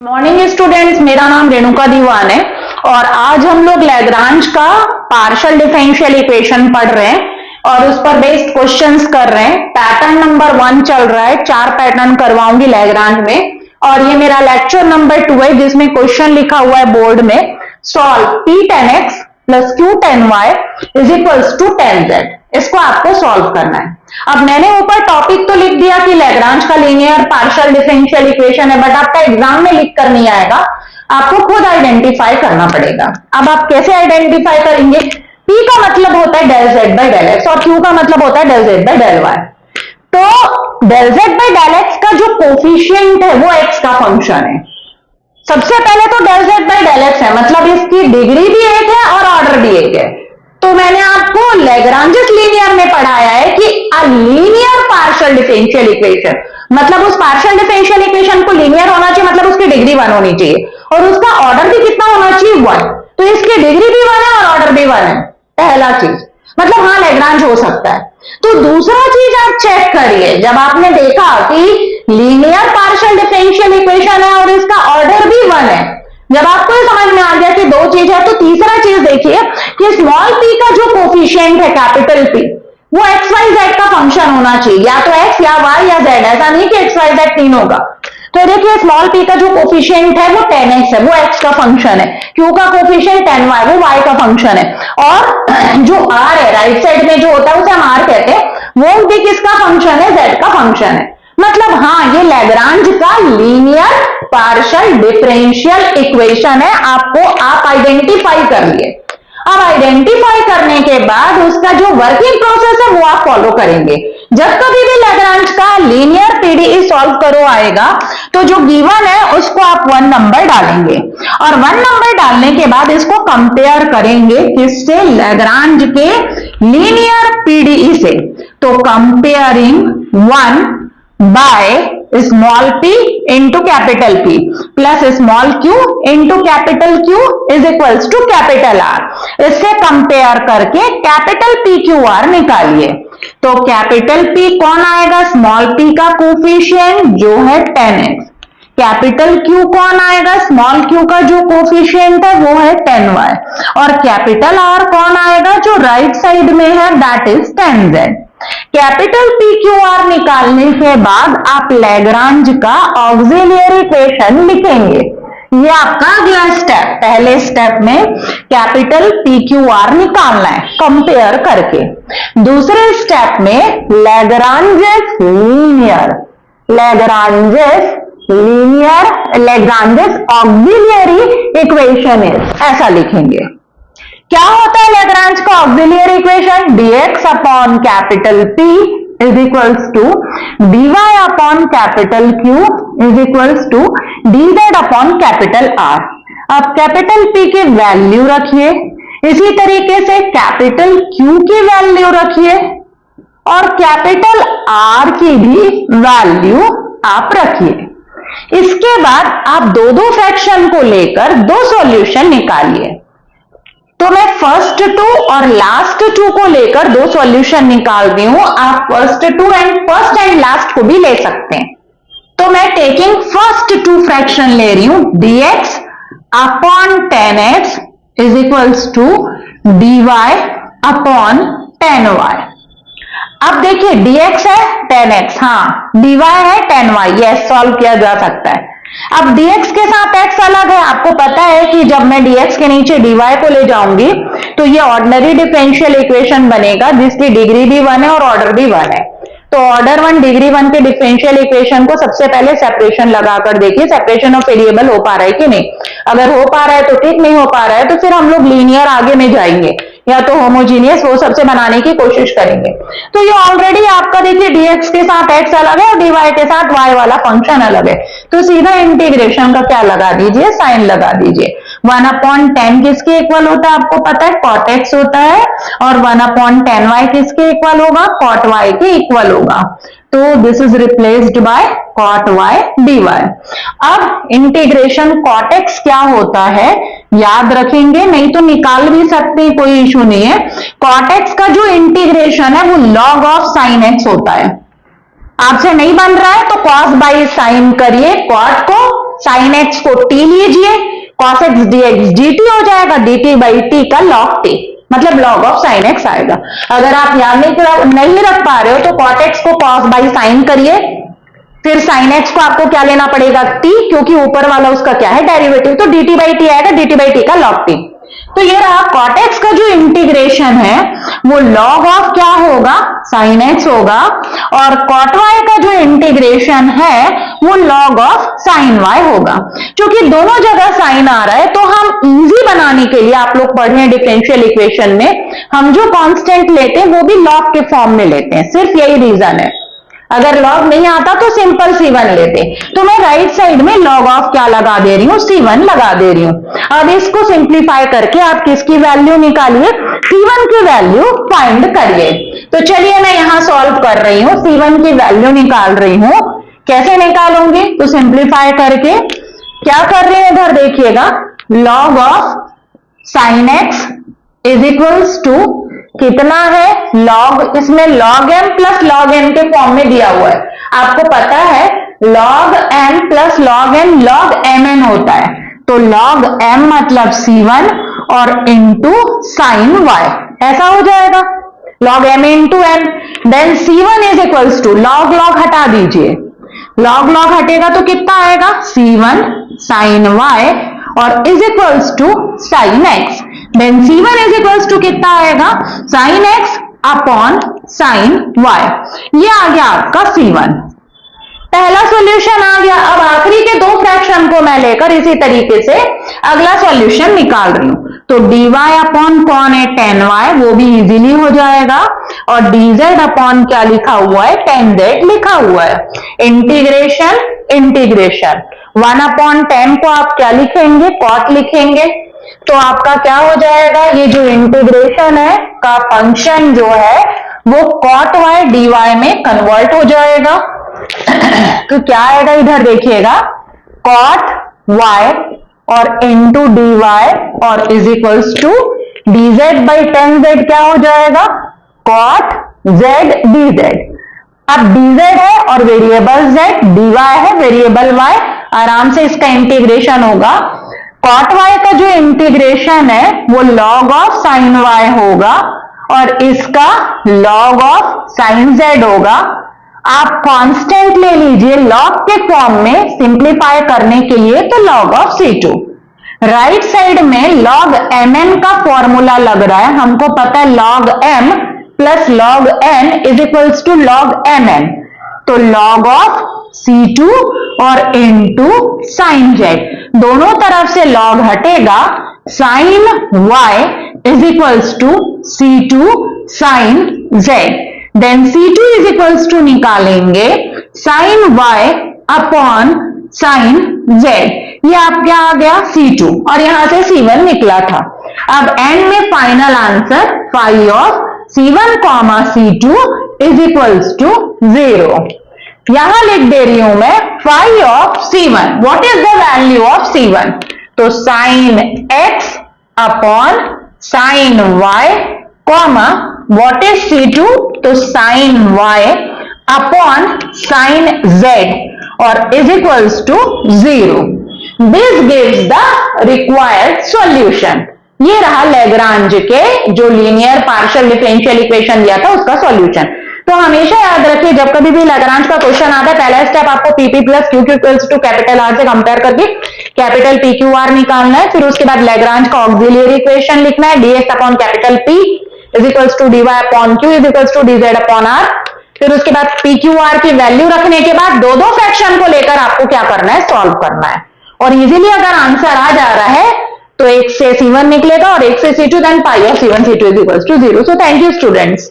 Morning students, मेरा नाम रेणुका दीवान है और आज हम लोग लैग्रांज का पार्शियल डिफरेंशियल इक्वेशन पढ़ रहे हैं और उस पर बेस्ड क्वेश्चंस कर रहे हैं। पैटर्न नंबर 1 चल रहा है, 4 पैटर्न करवाऊंगी लैग्रांज में और ये मेरा लेक्चर नंबर 2 है जिसमें क्वेश्चन लिखा हुआ है बोर्ड में, solve p tan x plus q tan y is equals to tan z। इसको आपको सॉल्व करना है। अब मैंने ऊपर टॉपिक तो लिख दिया कि लैग्रांज का लीनियर पार्शियल डिफरेंशियल इक्वेशन है, बट आपका एग्जाम में लिख कर नहीं आएगा, आपको खुद आइडेंटिफाई करना पड़ेगा। अब आप कैसे आइडेंटिफाई करेंगे? P का मतलब होता है del z by del x और Q का मतलब होता है del z by del y। तो del z by del x का जो कोफिशिएंट है वो x का फंक्शन है। सबसे पहले तो del z by del x है, मतलब इसकी डिग्री भी एक है और ऑर्डर भी एक है। तो मैंने आपको लैग्रांजेस लीनियर में पढ़ाया है कि a linear partial differential equation, मतलब उस पार्शियल डिफरेंशियल इक्वेशन को लीनियर होना चाहिए, मतलब उसकी डिग्री 1 होनी चाहिए और उसका ऑर्डर भी कितना होना चाहिए? 1। तो इसकी डिग्री भी 1 है और ऑर्डर भी 1 है। पहला चीज, मतलब हाँ लैग्रांज हो सकता है। तो दूसरा चीज आप चेक करिए, जब आपने देखा कि लीनियर पार्शियल डिफरेंशियल इक्वेशन है और इसका ऑर्डर भी 1 है, जब आपको ये समझ में आ गया कि दो चीज है, तो तीसरा चीज देखिए कि स्मॉल p का जो कोफिशिएंट है कैपिटल P वो x y z का फंक्शन होना चाहिए, या तो x या y या z, ऐसा नहीं कि x y z तीन होगा। तो देखिए स्मॉल p का जो कोफिशिएंट है वो tan x है, वो x का फंक्शन है। q का कोफिशिएंट tan y, वो y का फंक्शन है। और जो r है राइट साइड में जो होता है उसे हम r कहते हैं, वो भी किसका फंक्शन है? z का फंक्शन है। मतलब हाँ, ये लैग्रांज का लीनियर पार्शियल डिफरेंशियल इक्वेशन है। आप आइडेंटिफाई कर लिए। अब आइडेंटिफाई करने के बाद उसका जो वर्किंग प्रोसेस है वो आप फॉलो करेंगे। जब कभी भी लैग्रांज का लीनियर पीडीई सॉल्व करो आएगा तो जो गिवन है उसको आप 1 नंबर डालेंगे और 1 नंबर डालने के बाद इसको कंपेयर करेंगे किससे? लैग्रांज के लीनियर पीडीई से। तो comparing 1 by small p into capital P plus small q into capital Q is equals to capital R। इससे कंपेयर करके कैपिटल P Q R निकालिए। तो कैपिटल P कौन आएगा? स्मॉल p का कोफिशिएंट जो है tan x। कैपिटल Q कौन आएगा? स्मॉल q का जो कोफिशिएंट है वो है tan y। और कैपिटल R कौन आएगा? जो राइट साइड में है, that is tan z। Capital P Q R निकालने के बाद आप लैग्रांज का ऑक्सिलियरी इक्वेशन लिखेंगे। ये आपका अगला स्टेप। पहले स्टेप में कैपिटल P Q R निकालना है कंपेयर करके। दूसरे स्टेप में लैग्रांजेस ऑक्सिलियरी इक्वेशन ऐसा लिखेंगे। क्या होता है लैग्रांज का auxiliary equation? dx upon capital P is equals to dy upon capital Q is equals to dz upon capital R। अब कैपिटल P की वैल्यू रखिए, इसी तरीके से कैपिटल Q की वैल्यू रखिए और कैपिटल R की भी वैल्यू आप रखिए। इसके बाद आप दो फ्रैक्शन को लेकर दो सॉल्यूशन निकालिए। तो मैं फर्स्ट 2 और लास्ट 2 को लेकर दो सॉल्यूशन निकालती हूं। आप फर्स्ट एंड लास्ट को भी ले सकते हैं। तो मैं टेकिंग फर्स्ट 2 फ्रैक्शन ले रही हूं, dx upon tan x is equals to dy upon tan y। अब देखिए dx है tan x, हाँ dy है tan y, यस सॉल्व किया जा सकता है। अब dx के साथ x अलग है। आपको पता है कि जब मैं dx के नीचे dy को ले जाऊंगी तो ये ऑर्डिनरी डिफरेंशियल इक्वेशन बनेगा जिसकी डिग्री भी 1 है और ऑर्डर भी 1 है। तो ऑर्डर 1 डिग्री 1 के डिफरेंशियल इक्वेशन को सबसे पहले सेपरेशन लगाकर देखिए सेपरेशन ऑफ वेरिएबल हो पा रहा है कि नहीं। अगर हो पा रहा है तो ठीक, नहीं हो पा रहा है तो फिर हम लोग लीनियर आगे में जाएंगे या तो होमोजीनियस, वो सबसे बनाने की कोशिश करेंगे। तो ये ऑलरेडी आपका देखिए dx के साथ x अलग है और dy के साथ y वाला फंक्शन अलग है। तो सीधा इंटीग्रेशन का क्या लगा दीजिए? साइन लगा दीजिए। 1 अपॉन 10 किसके इक्वल होता है? आपको पता है cot x होता है और 1 अपॉन tan y किसके इक्वल होगा? cot y के इक्वल होगा। तो this is replaced by cot y dy। अब इंटीग्रेशन cot x क्या होता है याद रखेंगे, नहीं तो निकाल भी सकते हैं, कोई इशू नहीं है। cot x का जो इंटीग्रेशन है वो log ऑफ sin x होता है। आपसे नहीं बन रहा है तो cos बाई साइन करिए, cot को साइन एक्स को टी लीजिए, कॉस एक्स डीएक्स dt हो जाएगा, dt बाई टी का log t, मतलब log ऑफ साइन एक्स आएगा। अगर आप याद नहीं रख पा रहे हो तो cot x को cos बाई साइन करिए, फिर साइन एक्स को आपको क्या लेना पड़ेगा t, क्योंकि ऊपर वाला उसका क्या है डेरिवेटिव, तो dt बाई टी आएगा, dt बाई टी का log t। तो ये रहा cot x का जो इंटीग्रेशन है वो log ऑफ क्या होगा, sin x होगा, और cot y का जो इंटीग्रेशन है वो log ऑफ sin y होगा। क्योंकि दोनों जगह sin आ रहा है तो हम इजी बनाने के लिए, आप लोग पढ़ रहे हैं डिफरेंशियल इक्वेशन में, हम जो कांस्टेंट लेते हैं वो भी log के फॉर्म में लेते हैं, सिर्फ यही रीजन है। अगर log नहीं आता तो सिंपल c1 लेते, तो मैं राइट साइड में log ऑफ क्या लगा दे रही हूं, c1 लगा दे रही हूं। अब इसको सिंप्लीफाई करके आप किसकी वैल्यू निकालिए, c1 की वैल्यू फाइंड करिए। तो चलिए मैं यहां सॉल्व कर रही हूं, c1 की वैल्यू निकाल रही हूं। कैसे निकालूंगी, तो सिंप्लीफाई करके क्या कर रही हूं, इधर देखिएगा, log of sine x is equals to कितना है, log, इसमें log m plus log n के फॉर्म में दिया हुआ है। आपको पता है log m plus log n log mn होता है, तो log m मतलब c1 और इंटू साइन y, ऐसा हो जाएगा log m into n। Then c1 is equals to log log हटा दीजिए, log log हटेगा तो कितना आएगा, c1 साइन y और is equals to sine x। Then c1 is equals to कितना आएगा, sine x upon sine y। ये आ गया आपका c1, पहला सॉल्यूशन आ गया। अब आखिरी के दो फ्रैक्शन को मैं लेकर इसी तरीके से अगला सॉल्यूशन निकाल रही हूं, तो dy अपॉन कौन है, tan y, वो भी इजीली हो जाएगा, और dz अपॉन क्या लिखा हुआ है, tan z लिखा हुआ है। इंटीग्रेशन इंटीग्रेशन 1 अपॉन 10 को आप क्या लिखेंगे, cot लिखेंगे, तो आपका क्या हो जाएगा, ये जो इंटीग्रेशन है का फंक्शन जो है वो cot y dy में कन्वर्ट हो जाएगा। तो क्या आएगा, इधर देखिएगा, cot y और इंटू dy और is equals to dz by 10z क्या हो जाएगा, cot z dz। अब dz है और वेरिएबल z, dy है वेरिएबल y, आराम से इसका इंटीग्रेशन होगा। cot y का जो इंटीग्रेशन है वो log ऑफ साइन y होगा और इसका log ऑफ साइन z होगा। आप कांस्टेंट ले लीजिए log के फॉर्म में, सिंप्लीफाई करने के लिए तो log of c2। Right side में log mn का फॉर्मूला लग रहा है, हमको पता है log m plus log n is equals to log mn, तो log ऑफ c2 और इंटू साइन z, दोनों तरफ से log हटेगा, sine y is equals to c2 sine z। Then c2 is equals to निकालेंगे sine y upon sine z, ये आप क्या आ गया c2 और यहां से c1 निकला था। अब एंड में final answer phi of c1 comma c2 is equals to 0। यहां लिख दे रही हूं मैं phi of c1, what is the value of c1, तो sine x upon sine y comma what is c2, तो sine y upon sine z और is equals to 0। This gives the required solution. ये रहा Lagrange के जो linear partial differential equation दिया था उसका सॉल्यूशन। तो हमेशा याद रखिए जब कभी भी लैग्रांज का क्वेश्चन आता है, पहला स्टेप आपको PP plus QQ equals to capital R से कंपेयर करके कैपिटल PQR निकालना है, फिर उसके बाद लैग्रांज का ऑक्सिलियरी इक्वेशन लिखना है, dx upon capital P is equals to dy upon Q is equals to dz upon R। फिर उसके बाद PQR की वैल्यू रखने के बाद दो दो फ्रैक्शन को लेकर आपको क्या करना है, सॉल्व करना है। और इजीली अगर आंसर आ जा रहा है तो एक से c1 निकलेगा और एक से c2, then pi of c1 c2 is equals to 0। So thank you students.